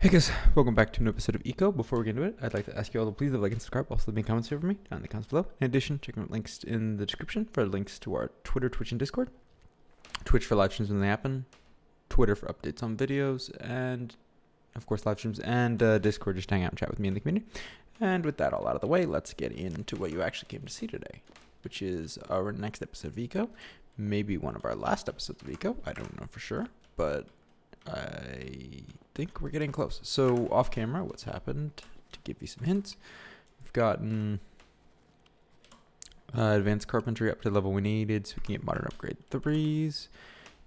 Hey guys, welcome back to an episode of Eco. Before we get into it, I'd like to ask you all to please like and subscribe. Also, leave me comments here for me down in the comments below. In addition, check out links in the description for links to our Twitter, Twitch, and Discord. Twitch for live streams when they happen. Twitter for updates on videos, and of course live streams, and Discord just to hang out and chat with me in the community. And with that all out of the way, let's get into what you actually came to see today, which is our next episode of Eco. Maybe one of our last episodes of Eco. I don't know for sure, but I think we're getting close. So off camera, what's happened, to give you some hints, we've gotten advanced carpentry up to the level we needed so we can get modern upgrade 3s,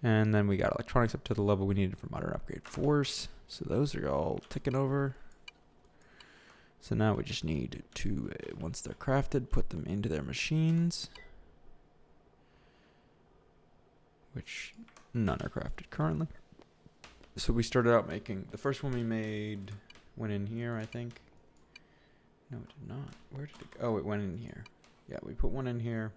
and then we got electronics up to the level we needed for modern upgrade 4s, so those are all ticking over. So now we just need to, once they're crafted, put them into their machines, which none are crafted currently. So we started out making, the first one we made went in here, I think. No, it did not. Where did it go? Oh, it went in here. Yeah, we put one in here.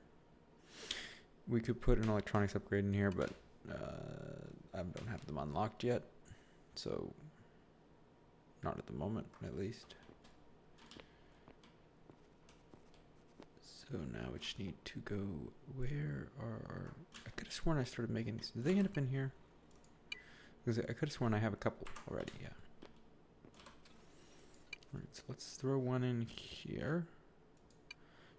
We could put an electronics upgrade in here, but I don't have them unlocked yet. So, not at the moment, at least. So now we just need to go, where are, I could have sworn I started making these. Did they end up in here? Because I could have sworn I have a couple already, yeah. Alright, so let's throw one in here.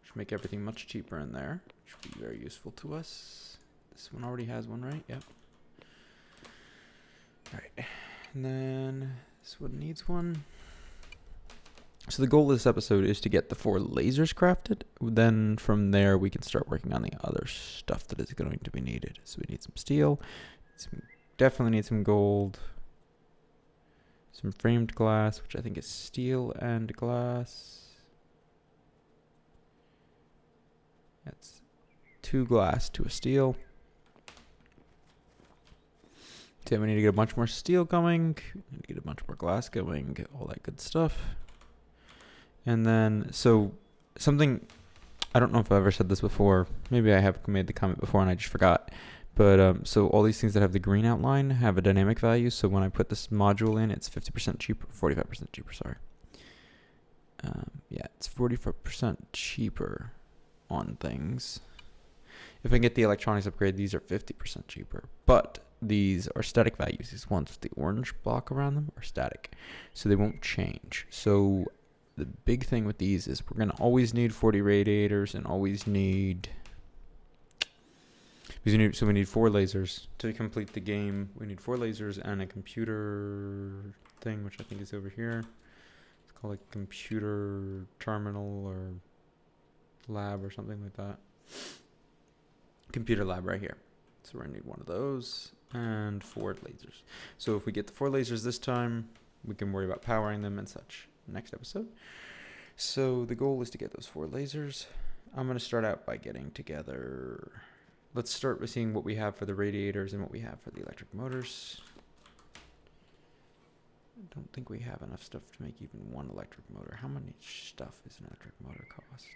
Should make everything much cheaper in there. Should be very useful to us. This one already has one, right? Yep. Alright, and then this one needs one. So the goal of this episode is to get the 4 lasers crafted. Then from there we can start working on the other stuff that is going to be needed. So we need some steel, definitely need some gold, some framed glass, which I think is steel and glass. That's 2 glass to a steel. So we need to get a bunch more steel going, need to get a bunch more glass going, get all that good stuff. And then, so something, I don't know if I've ever said this before, maybe I have made the comment before and I just forgot. But so all these things that have the green outline have a dynamic value. So when I put this module in, it's 50% cheaper, 45% cheaper, sorry. Yeah, it's 45% cheaper on things. If I get the electronics upgrade, these are 50% cheaper. But these are static values. These ones with the orange block around them are static. So they won't change. So the big thing with these is we're going to always need 40 radiators and always need... So we need 4 lasers to complete the game. We need 4 lasers and a computer thing, which I think is over here. It's called like computer terminal or lab or something like that. Computer lab right here. So we're gonna need one of those and 4 lasers. So if we get the 4 lasers this time, we can worry about powering them and such next episode. So the goal is to get those 4 lasers. I'm gonna start out by getting together... Let's start with seeing what we have for the radiators and what we have for the electric motors. I don't think we have enough stuff to make even one electric motor. How much stuff is an electric motor cost?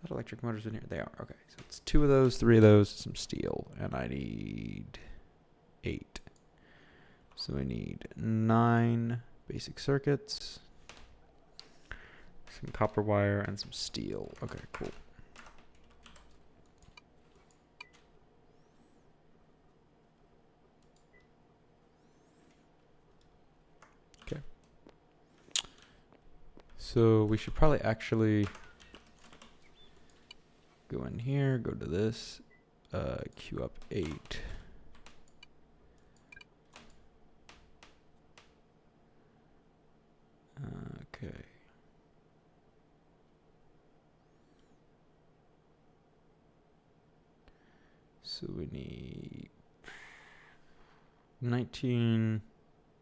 That electric motor's in here. They are. Okay, so it's 2 of those, 3 of those, some steel, and I need 8. So we need 9 basic circuits, some copper wire, and some steel. Okay, cool. So we should probably actually go in here, go to this, queue up 8. Okay. So we need 19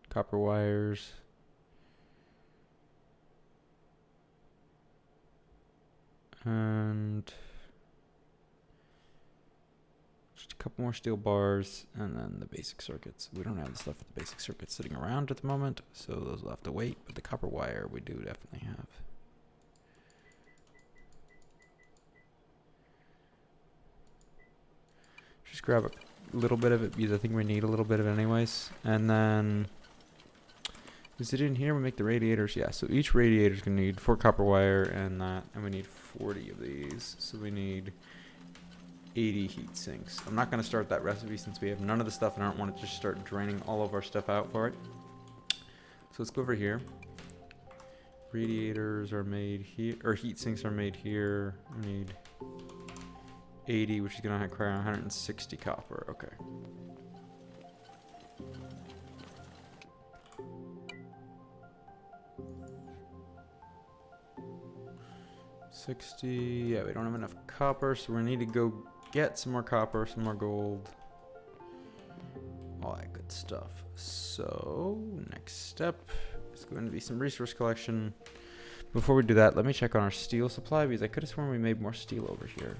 copper wires. And just a couple more steel bars, and then the basic circuits. We don't have the stuff for the basic circuits sitting around at the moment, so those will have to wait, but the copper wire we do definitely have. Just grab a little bit of it because I think we need a little bit of it anyways. And then Is it in here? We make the radiators. Yeah, so each radiator is going to need 4 copper wire and that. And we need 40 of these. So we need 80 heat sinks. I'm not going to start that recipe since we have none of the stuff and I don't want to just start draining all of our stuff out for it. So let's go over here. Radiators are made here, or heat sinks are made here. We need 80, which is going to require 160 copper. Okay. $60. Yeah, we don't have enough copper, so we need to go get some more copper, some more gold, all that good stuff. So next step is going to be some resource collection. Before we do that, let me check on our steel supply because I could have sworn we made more steel over here.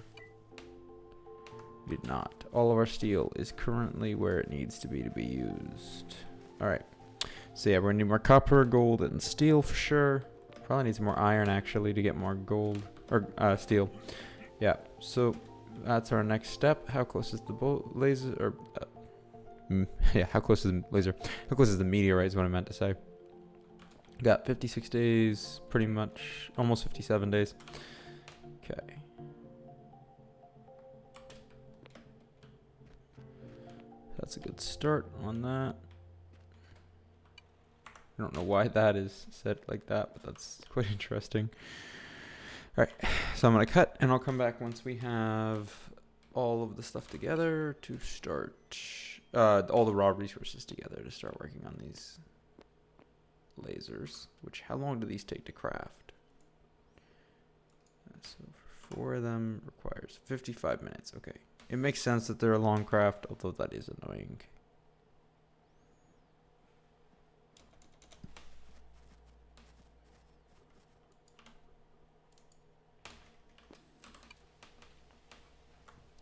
We did not. All of our steel is currently where it needs to be used. All right. So yeah, we're gonna need more copper, gold, and steel for sure. Probably need some more iron actually to get more gold or steel. Yeah. So that's our next step. How close is the laser? Or yeah, how close is the laser? How close is the meteorite? Is what I meant to say. Got 56 days, pretty much, almost 57 days. Okay. That's a good start on that. I don't know why that is set like that, but that's quite interesting. All right, so I'm gonna cut and I'll come back once we have all of the stuff together to start, all the raw resources together to start working on these lasers. Which, how long do these take to craft? So for 4 of them requires 55 minutes. Okay, it makes sense that they're a long craft, although that is annoying.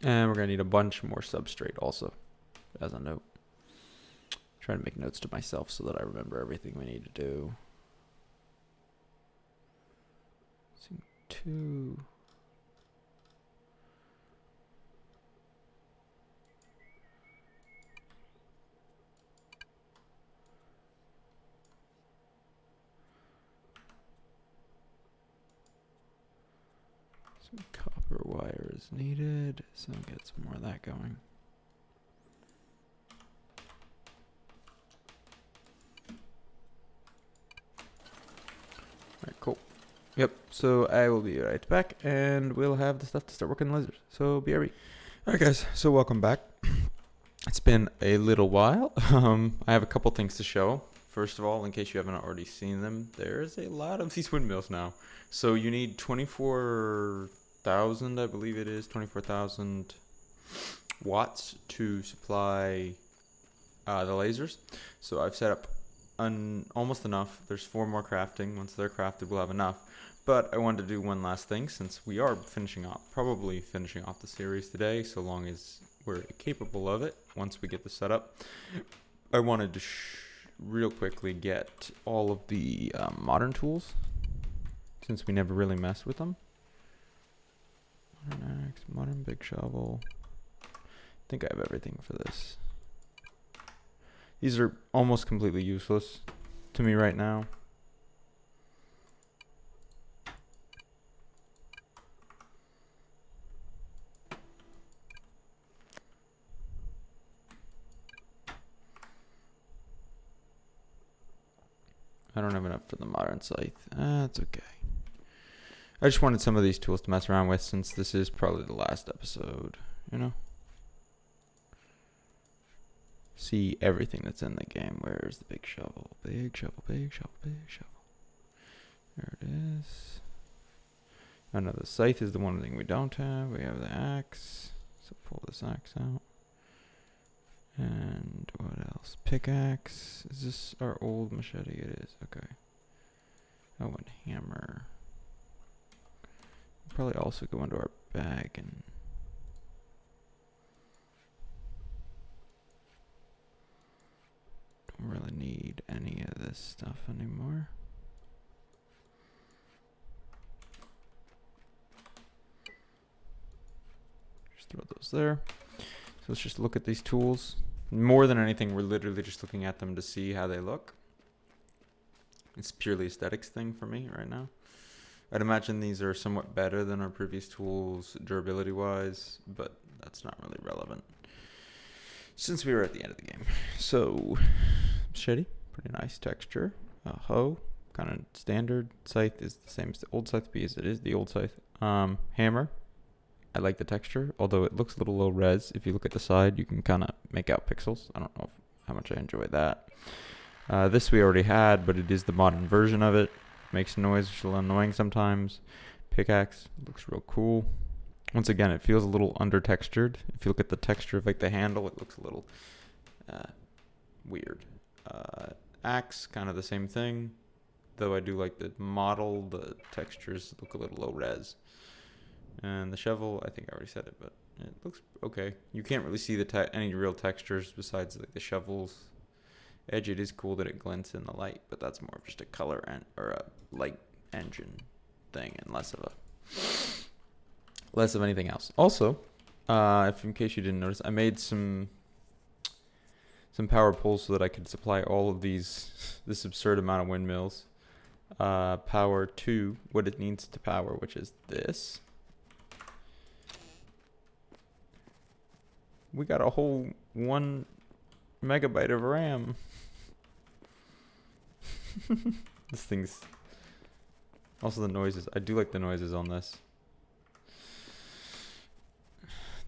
And we're gonna need a bunch more substrate also, as a note. Trying to make notes to myself so that I remember everything we need to do. 2. Some copper wire is needed, so I'll get some more of that going. Alright, cool. Yep, so I will be right back and we'll have the stuff to start working on lasers. So be right. Alright guys, so welcome back. It's been a little while. I have a couple things to show. First of all, in case you haven't already seen them, there's a lot of these windmills now. So you need 24,000, I believe it is, 24,000 watts to supply the lasers. So I've set up almost enough. There's 4 more crafting. Once they're crafted, we'll have enough. But I wanted to do one last thing since we are probably finishing off the series today, so long as we're capable of it once we get the setup. I wanted to real quickly get all of the modern tools since we never really messed with them. Modern axe, modern big shovel. I think I have everything for this. These are almost completely useless to me right now. I don't have enough for the modern scythe. That's okay. I just wanted some of these tools to mess around with since this is probably the last episode, you know? See everything that's in the game. Where's the big shovel? Big shovel, big shovel, big shovel. There it is. I know the scythe is the one thing we don't have. We have the axe. So pull this axe out. And what else? Pickaxe. Is this our old machete? It is. Okay. Oh, and hammer. We'll probably also go into our bag and... don't really need any of this stuff anymore. Just throw those there. So let's just look at these tools. More than anything, we're literally just looking at them to see how they look. It's purely aesthetics thing for me right now. I'd imagine these are somewhat better than our previous tools durability wise, but that's not really relevant since we were at the end of the game. So, machete, pretty nice texture. Hoe, kind of standard. Scythe is the same as the old scythe because it is the old scythe. Hammer, I like the texture, although it looks a little low res. If you look at the side, you can kind of make out pixels. I don't know how much I enjoy that. This we already had, but it is the modern version of it. Makes noise, which is a little annoying sometimes. Pickaxe looks real cool. Once again, it feels a little under textured. If you look at the texture of like the handle, it looks a little weird. Axe, kind of the same thing, though I do like the model. The textures look a little low res. And the shovel, I think I already said it, but it looks okay. You can't really see any real textures besides like the shovel's edge. It is cool that it glints in the light, but that's more of just a color or a light engine thing, and less of anything else. Also, if in case you didn't notice, I made some power poles so that I could supply all of this absurd amount of windmills power to what it needs to power, which is this. We got a whole 1 megabyte of RAM. This thing's also the noises. I do like the noises on this.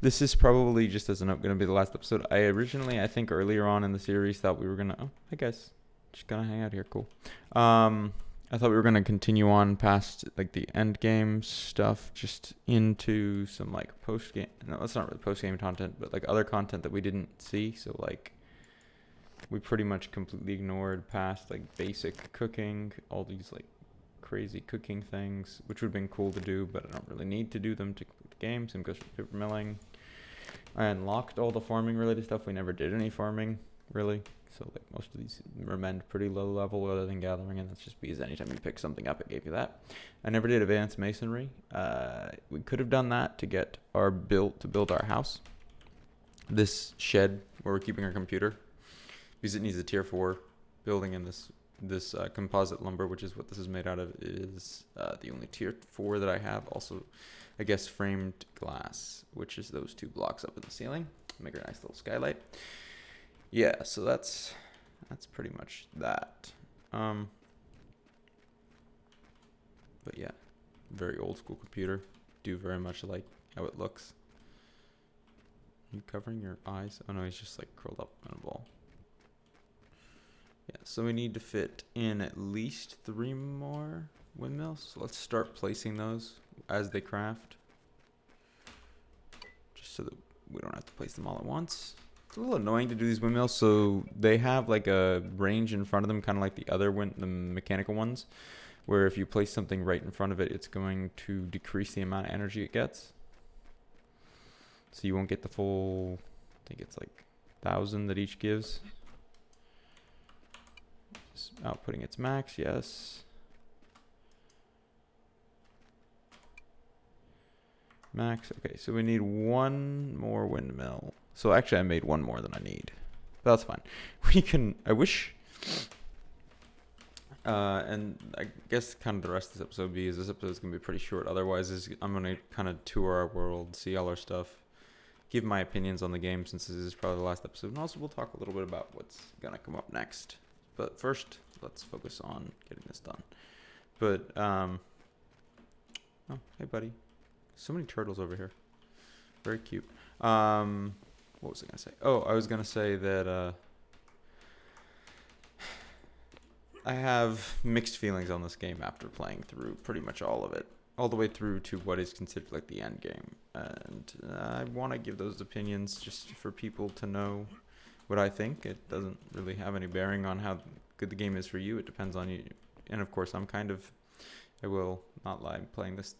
This is probably, just as a note, going to be the last episode. I originally, I think earlier on in the series, thought we were going to... Oh, hey guys. Just going to hang out here. Cool. I thought we were going to continue on past like the end game stuff, just into some like post game. No, that's not really post game content, but like other content that we didn't see. So like we pretty much completely ignored past like basic cooking, all these like crazy cooking things, which would have been cool to do, but I don't really need to do them to complete the game. Same goes for paper milling. I unlocked all the farming related stuff. We never did any farming really. So like most of these remained pretty low level other than gathering, and that's just because anytime you pick something up, it gave you that. I never did advanced masonry. We could have done that to get our to build our house. This shed where we're keeping our computer, because it needs a tier 4 building, and this composite lumber, which is what this is made out of, is the only tier 4 that I have. Also, I guess framed glass, which is those 2 blocks up in the ceiling. Make a nice little skylight. Yeah, so that's pretty much that. But yeah, very old school computer. Do very much like how it looks. You covering your eyes? Oh no, he's just like curled up on a ball. Yeah, so we need to fit in at least 3 more windmills. So let's start placing those as they craft, just so that we don't have to place them all at once. It's a little annoying to do these windmills, so they have like a range in front of them, kind of like the other the mechanical ones, where if you place something right in front of it, it's going to decrease the amount of energy it gets. So you won't get the full, I think it's like 1,000 that each gives. Just outputting its max, yes. Max, okay, so we need 1 more windmill. So actually I made 1 more than I need. But that's fine. We can, I wish, and I guess kind of the rest of this episode, because this episode is going to be pretty short. Otherwise, I'm going to kind of tour our world, see all our stuff, give my opinions on the game, since this is probably the last episode. And also we'll talk a little bit about what's going to come up next. But first, let's focus on getting this done. But, oh, hey buddy. So many turtles over here. Very cute. What was I going to say? Oh, I was going to say that I have mixed feelings on this game after playing through pretty much all of it. All the way through to what is considered like the end game. And I want to give those opinions just for people to know what I think. It doesn't really have any bearing on how good the game is for you. It depends on you. And of course, I will not lie, I'm playing this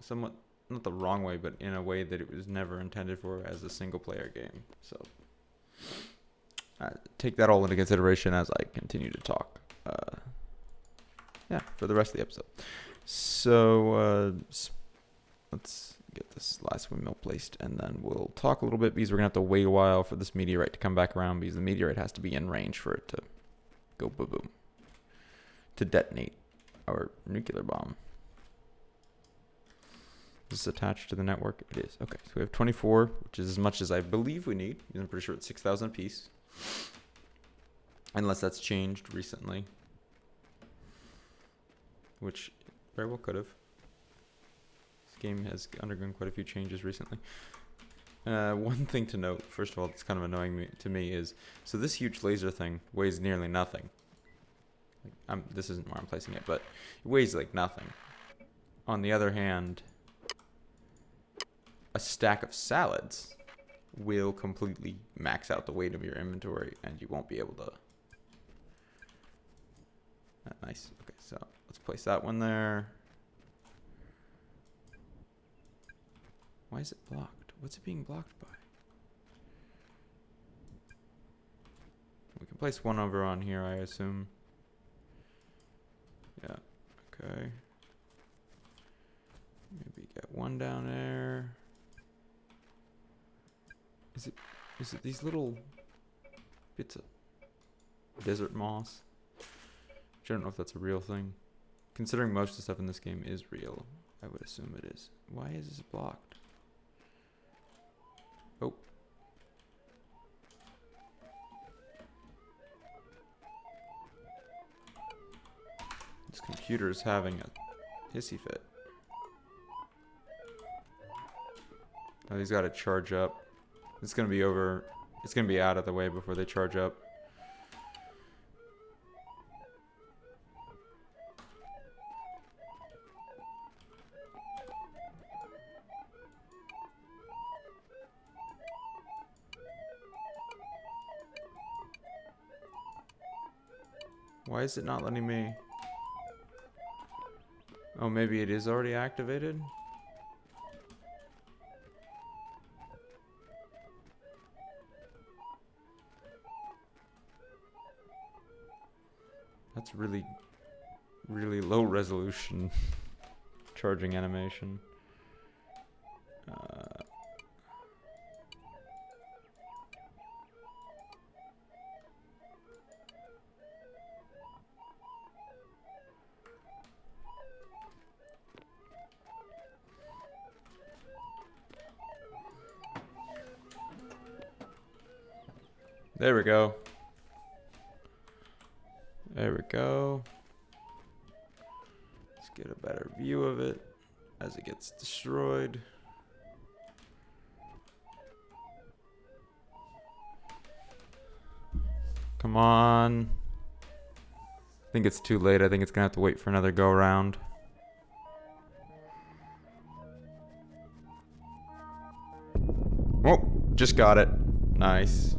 somewhat, not the wrong way, but in a way that it was never intended for as a single player game. So take that all into consideration as I continue to talk. Yeah, for the rest of the episode. So let's get this last windmill placed, and then we'll talk a little bit, because we're gonna have to wait a while for this meteorite to come back around, because the meteorite has to be in range for it to go boom boom. to detonate our nuclear bomb. Is this attached to the network? It is. Okay, so we have 24, which is as much as I believe we need. I'm pretty sure it's 6,000 apiece. Unless that's changed recently. Which very well could have. This game has undergone quite a few changes recently. One thing to note, first of all, that's kind of annoying to me is, so this huge laser thing weighs nearly nothing. This isn't where I'm placing it, but it weighs like nothing. On the other hand, a stack of salads will completely max out the weight of your inventory, and you won't be able to. Nice. Okay, so let's place that one there. Why is it blocked? What's it being blocked by? We can place one over on here, I assume. Yeah. Okay. Maybe get one down there. Is it these little bits of desert moss? I don't know if that's a real thing. Considering most of the stuff in this game is real, I would assume it is. Why is this blocked? Oh. This computer is having a hissy fit. Oh, he's got to charge up. It's going to be over. It's going to be out of the way before they charge up. Why is it not letting me? Oh, maybe it is already activated? That's really, really low resolution charging animation. There we go. There we go. Let's get a better view of it as it gets destroyed. Come on. I think it's too late. I think it's gonna have to wait for another go around. Oh, just got it. Nice.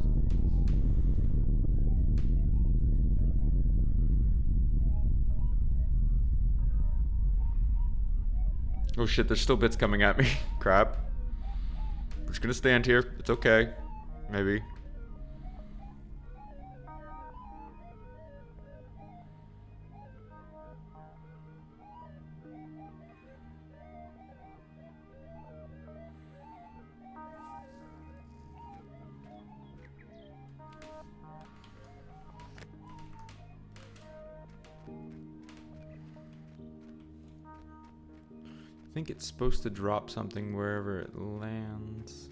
Oh shit, there's still bits coming at me. Crap. We're just gonna stand here. It's okay. Maybe. I think it's supposed to drop something wherever it lands.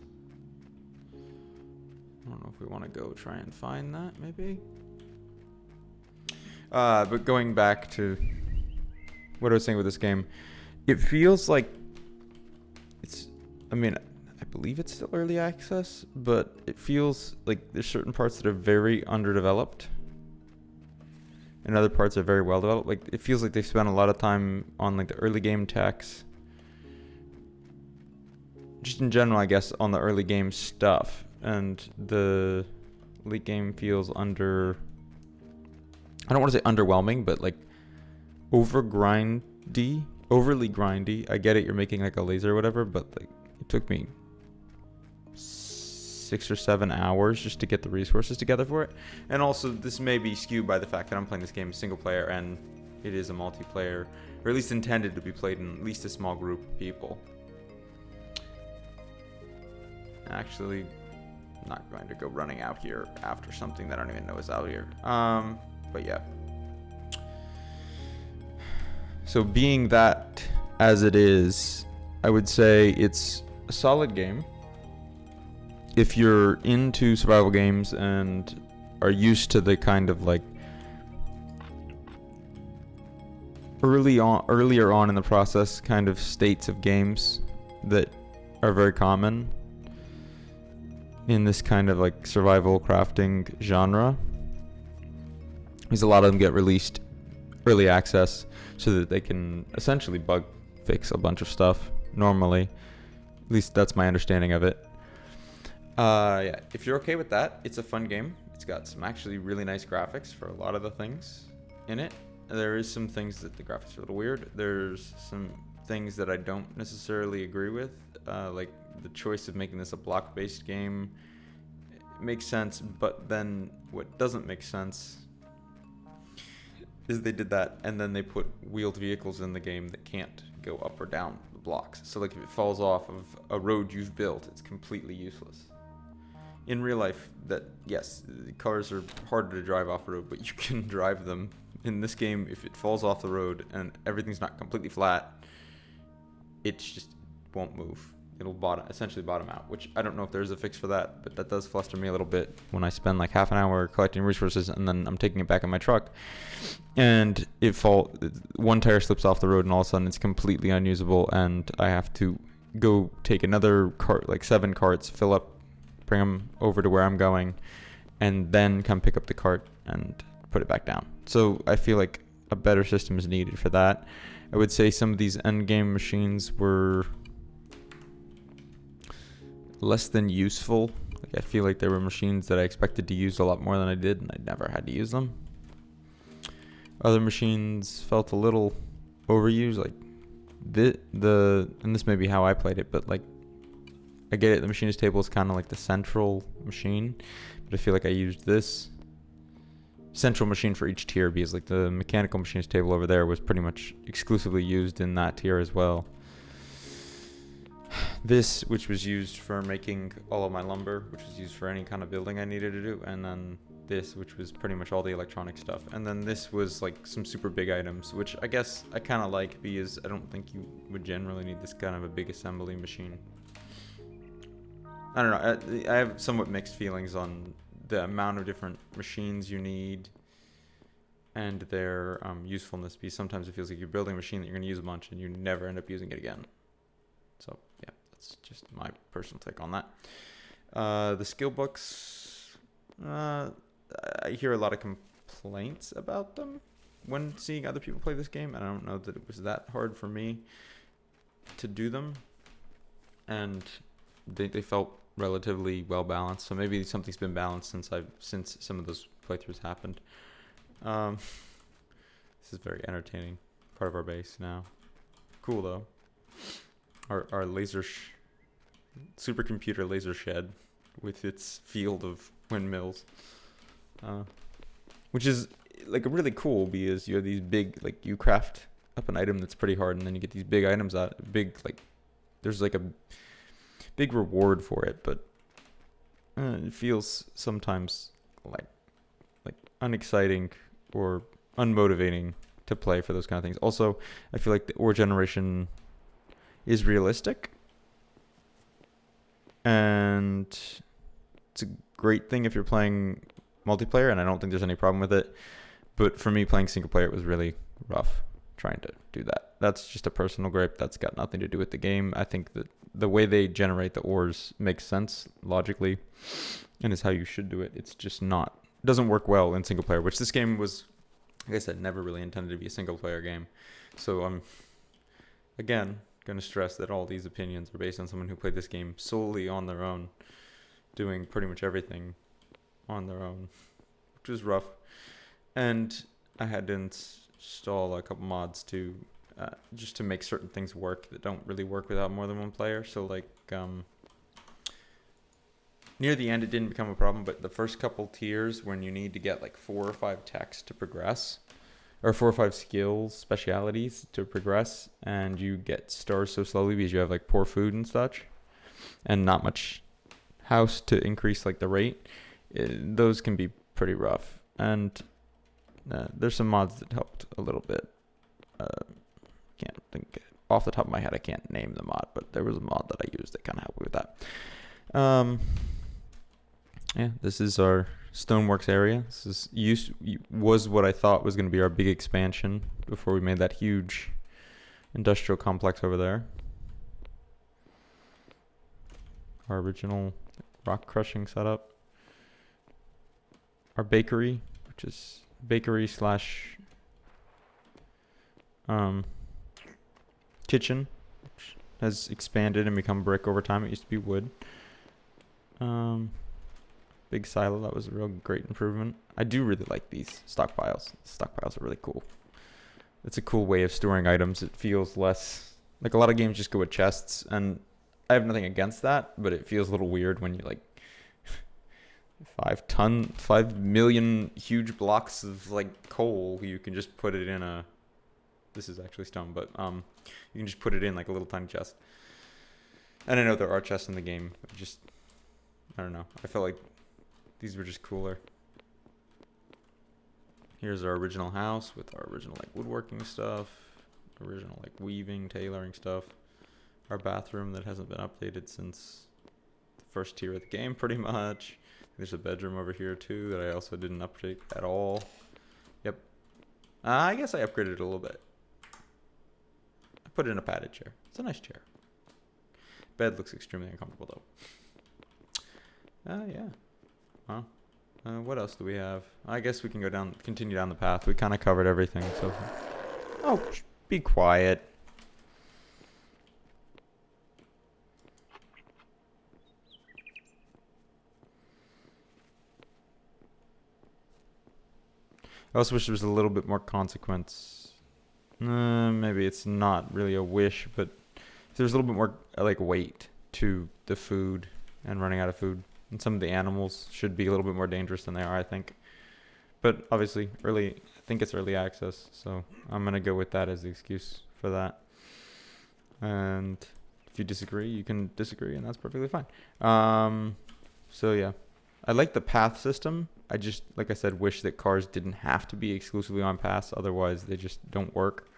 I don't know if we want to go try and find that, maybe. But going back to what I was saying with this game, it feels like it's, I mean, I believe it's still early access, but it feels like there's certain parts that are very underdeveloped and other parts are very well developed. Like, it feels like they spent a lot of time on like the early game techs. Just in general, I guess, on the early game stuff, and the late game feels under, I don't want to say underwhelming, but like overly grindy. I get it, you're making like a laser or whatever, but like it took me 6 or 7 hours just to get the resources together for it. And also, this may be skewed by the fact that I'm playing this game single player and it is a multiplayer, or at least intended to be played in at least a small group of people. Actually, I'm not going to go running out here after something that I don't even know is out here. But yeah. So being that as it is, I would say it's a solid game. If you're into survival games and are used to the kind of like earlier on in the process kind of states of games that are very common in this kind of like survival crafting genre, because a lot of them get released early access so that they can essentially bug fix a bunch of stuff normally. At least that's my understanding of it. Yeah, if you're okay with that, it's a fun game. It's got some actually really nice graphics for a lot of the things in it. There is some things that the graphics are a little weird. There's some things that I don't necessarily agree with, like the choice of making this a block-based game. It makes sense, but then what doesn't make sense is they did that and then they put wheeled vehicles in the game that can't go up or down the blocks. So like if it falls off of a road you've built, it's completely useless. In real life, that yes, cars are harder to drive off a road, but you can drive them. In this game, if it falls off the road and everything's not completely flat, it just won't move. It'll essentially bottom out, which I don't know if there's a fix for that, but that does fluster me a little bit when I spend like half an hour collecting resources and then I'm taking it back in my truck and one tire slips off the road and all of a sudden it's completely unusable and I have to go take another cart, like 7 carts, fill up, bring them over to where I'm going, and then come pick up the cart and put it back down. So I feel like a better system is needed for that. I would say some of these endgame machines were less than useful. Like I feel like there were machines that I expected to use a lot more than I did, and I never had to use them. Other machines felt a little overused, like and this may be how I played it, but like I get it, the machinist table is kind of like the central machine, but I feel like I used this central machine for each tier because like the mechanical machinist table over there was pretty much exclusively used in that tier as well. This, which was used for making all of my lumber, which was used for any kind of building I needed to do, and then this, which was pretty much all the electronic stuff, and then this was like some super big items, which I guess I kind of like because I don't think you would generally need this kind of a big assembly machine. I don't know, I have somewhat mixed feelings on the amount of different machines you need and their usefulness, because sometimes it feels like you're building a machine that you're going to use a bunch and you never end up using it again. So yeah, that's just my personal take on that. The skill books, I hear a lot of complaints about them when seeing other people play this game, and I don't know that it was that hard for me to do them, and they felt relatively well balanced. So maybe something's been balanced since some of those playthroughs happened. This is very entertaining part of our base now. Cool though. Our supercomputer laser shed with its field of windmills, which is like really cool because you have these big, like you craft up an item that's pretty hard and then you get these big items out, there's like a big reward for it, but it feels sometimes like unexciting or unmotivating to play for those kind of things. Also, I feel like the ore generation is realistic, and it's a great thing if you're playing multiplayer, and I don't think there's any problem with it. But for me, playing single player, it was really rough trying to do that. That's just a personal gripe. That's got nothing to do with the game. I think that the way they generate the ores makes sense logically and is how you should do it. It's just not, it doesn't work well in single player, which this game was, like I said, never really intended to be a single player game. So I'm, again, going to stress that all these opinions are based on someone who played this game solely on their own, doing pretty much everything on their own, which was rough. And I had to install a couple mods to just to make certain things work that don't really work without more than one player. So like near the end it didn't become a problem, but the first couple tiers when you need to get like 4 or 5 techs to progress, or 4 or 5 skills, specialities to progress, and you get stars so slowly because you have like poor food and such and not much house to increase like the rate, those can be pretty rough. And there's some mods that helped a little bit. think off the top of my head I can't name the mod, but there was a mod that I used that kind of helped me with that. Yeah, this is our Stoneworks area. This was what I thought was going to be our big expansion before we made that huge industrial complex over there. Our original rock crushing setup. Our bakery, which is bakery slash kitchen, which has expanded and become brick over time. It used to be wood. Big silo, that was a real great improvement. I do really like these stockpiles. Stockpiles are really cool. It's a cool way of storing items. It feels less like a lot of games just go with chests, and I have nothing against that, but it feels a little weird when you like 5 million huge blocks of like coal. You can just put it in a. This is actually stone, but you can just put it in like a little tiny chest. And I know there are chests in the game, but I don't know. I felt like these were just cooler. Here's our original house with our original like woodworking stuff, original like weaving, tailoring stuff. Our bathroom that hasn't been updated since the first tier of the game, pretty much. There's a bedroom over here too that I also didn't update at all. Yep. I guess I upgraded it a little bit. I put in a padded chair. It's a nice chair. Bed looks extremely uncomfortable though. Yeah. Well, what else do we have? I guess we can continue down the path. We kind of covered everything. So, oh, be quiet. I also wish there was a little bit more consequence. Maybe it's not really a wish, but if there's a little bit more like weight to the food and running out of food. And some of the animals should be a little bit more dangerous than they are, I think. But obviously, I think it's early access, so I'm going to go with that as the excuse for that. And if you disagree, you can disagree, and that's perfectly fine. So yeah, I like the path system. I just, like I said, wish that cars didn't have to be exclusively on paths. Otherwise, they just don't work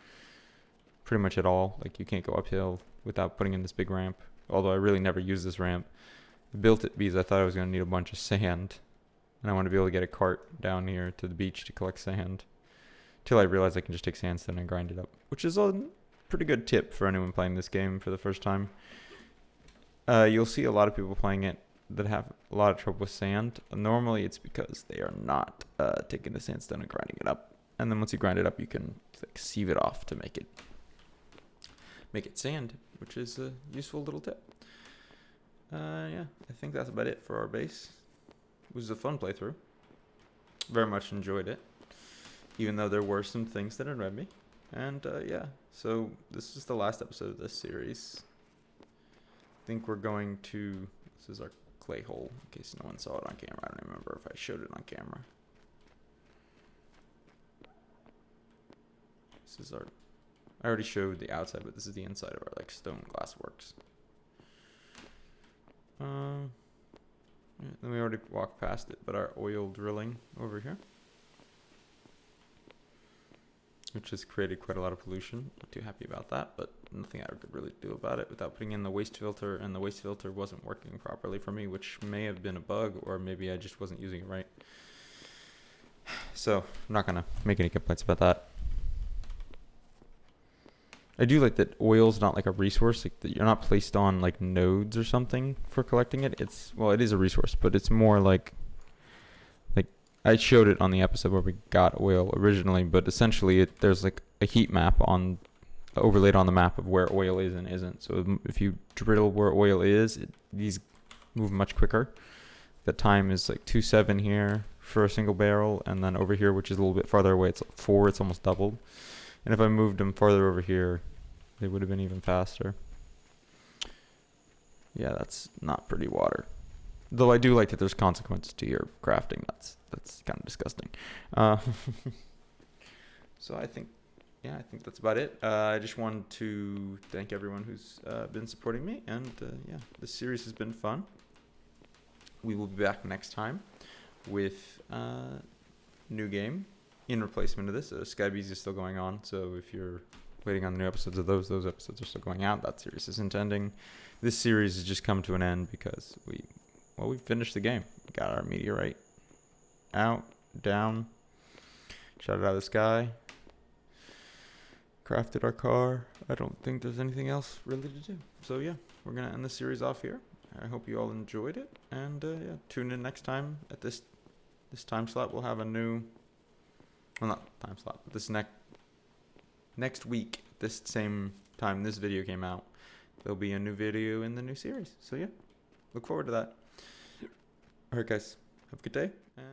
pretty much at all. Like, you can't go uphill without putting in this big ramp. Although I really never use this ramp. I built it because I thought I was going to need a bunch of sand. And I want to be able to get a cart down here to the beach to collect sand. Till I realized I can just take sandstone and grind it up. Which is a pretty good tip for anyone playing this game for the first time. You'll see a lot of people playing it that have a lot of trouble with sand. Normally it's because they are not taking the sandstone and grinding it up. And then once you grind it up, you can like sieve it off to make it sand, which is a useful little tip. Yeah, I think that's about it for our base. It was a fun playthrough. Very much enjoyed it, even though there were some things that annoyed me. And yeah, so this is the last episode of this series. I think we're going to. This is our clay hole, in case no one saw it on camera. I don't remember if I showed it on camera. This is our. I already showed the outside, but this is the inside of our like stone glass works. Yeah, then we already walked past it, but our oil drilling over here, which has created quite a lot of pollution. Not too happy about that, but nothing I could really do about it without putting in the waste filter, and the waste filter wasn't working properly for me, which may have been a bug, or maybe I just wasn't using it right. So I'm not gonna make any complaints about that. I do like that oil's not like a resource, like that you're not placed on like nodes or something for collecting it. It is a resource, but it's more like I showed it on the episode where we got oil originally, but essentially there's like a heat map overlaid on the map of where oil is and isn't. So if you drill where oil is, these move much quicker. The time is like 2.7 here for a single barrel, and then over here, which is a little bit farther away, it's 4. It's almost doubled. And if I moved them farther over here, they would have been even faster. Yeah, that's not pretty water. Though I do like that there's consequences to your crafting. That's kind of disgusting. So I think that's about it. I just wanted to thank everyone who's been supporting me. And yeah, this series has been fun. We will be back next time with new game in replacement of this. Skybees is still going on, so if you're waiting on the new episodes of those. Those episodes are still going out. That series isn't ending. This series has just come to an end because we finished the game. Got our meteorite out, down, shot it out of the sky, crafted our car. I don't think there's anything else really to do. So yeah, we're gonna end the series off here. I hope you all enjoyed it, and yeah, tune in next time at this time slot. We'll have a new, well, not time slot, but this next week, this same time this video came out, there'll be a new video in the new series. So yeah, look forward to that. All right, guys, have a good day, and